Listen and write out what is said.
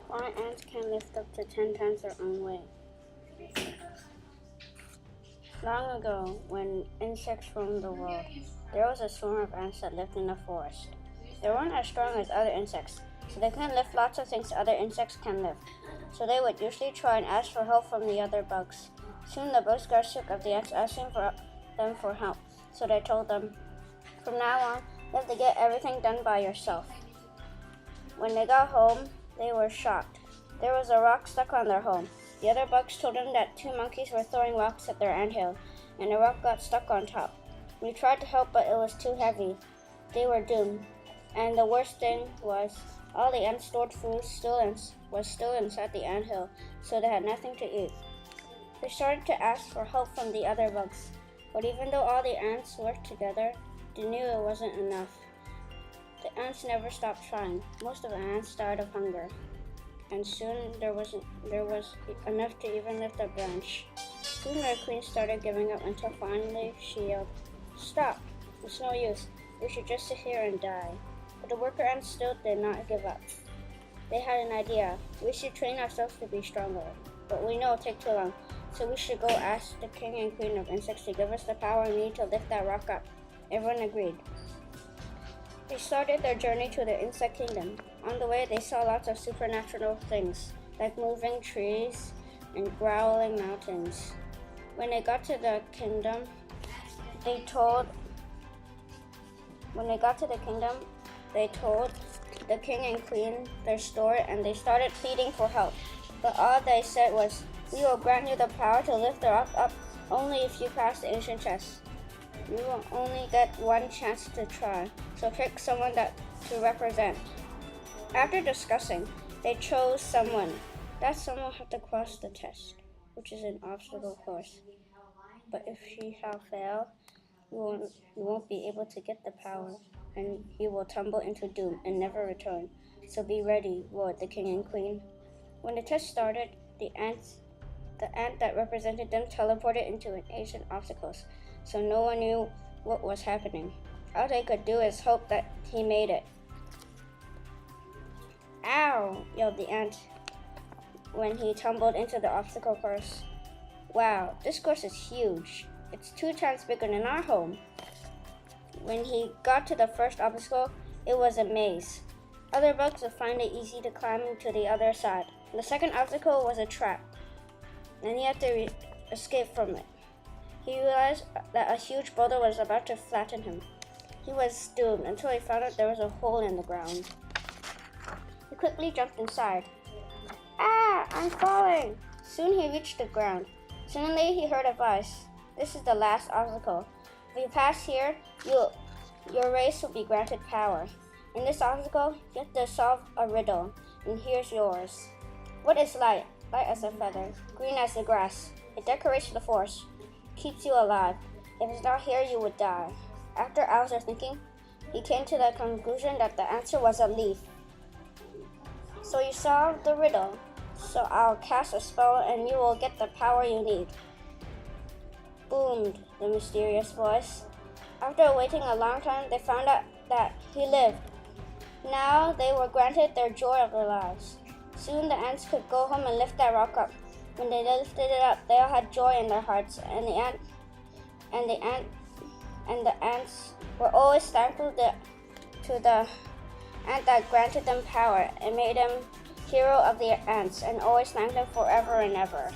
Why ants can lift up to 10 times their own weight. Long ago, when insects roamed the world, there was a swarm of ants that lived in the forest. They weren't as strong as other insects, so they couldn't lift lots of things other insects can lift. So they would usually try and ask for help from the other bugs. Soon the bugs got sick of the ants asking for them for help, so they told them, "From now on, you have to get everything done by yourself." When they got home, they were shocked. There was a rock stuck on their home. The other bugs told them that 2 monkeys were throwing rocks at their anthill, and the rock got stuck on top. We tried to help, but it was too heavy. They were doomed. And the worst thing was, all the ants' stored food was still inside the anthill, so they had nothing to eat. They started to ask for help from the other bugs, but even though all the ants worked together, they knew it wasn't enough. The ants never stopped trying. Most of the ants died of hunger, and soon there was enough to even lift a branch. Soon their queen started giving up until finally she yelled, "Stop! It's no use. We should just sit here and die." But the worker ants still did not give up. They had an idea. "We should train ourselves to be stronger, but we know it'll take too long, so we should go ask the king and queen of insects to give us the power we need to lift that rock up." Everyone agreed. They started their journey to the insect kingdom. On the way, they saw lots of supernatural things, like moving trees and growling mountains. When they got to the kingdom, they told the king and queen their story, and they started pleading for help. But all they said was, "We will grant you the power to lift the rock up only if you pass the ancient test. You will only get one chance to try, so pick someone to represent." After discussing, they chose someone. That someone had to cross the test, which is an obstacle course. But if she shall fail, you won't be able to get the power, and you will tumble into doom and never return. So be ready, roared the king and queen. When the test started, the ant that represented them teleported into an ancient obstacles, so no one knew what was happening. All they could do is hope that he made it. "Ow!" yelled the ant when he tumbled into the obstacle course. "Wow, this course is huge. It's 2 times bigger than our home." When he got to the first obstacle, it was a maze. Other bugs would find it easy to climb to the other side. The second obstacle was a trap, and he had to escape from it. He realized that a huge boulder was about to flatten him. He was doomed until he found out there was a hole in the ground. He quickly jumped inside. "Ah, I'm falling!" Soon he reached the ground. Suddenly he heard a voice. "This is the last obstacle. If you pass here, your race will be granted power. In this obstacle, you have to solve a riddle, and here's yours. What is light? Light as a feather, green as the grass. It decorates the forest, keeps you alive. If it's not here, you would die." After hours of thinking, he came to the conclusion that the answer was a leaf. "So you solved the riddle. So I'll cast a spell and you will get the power you need," boomed the mysterious voice. After waiting a long time, they found out that he lived. Now they were granted their joy of their lives. Soon the ants could go home and lift that rock up. When they lifted it up, they all had joy in their hearts, and the ants were always thankful to the ant that granted them power and made him hero of the ants, and always thanked them forever and ever.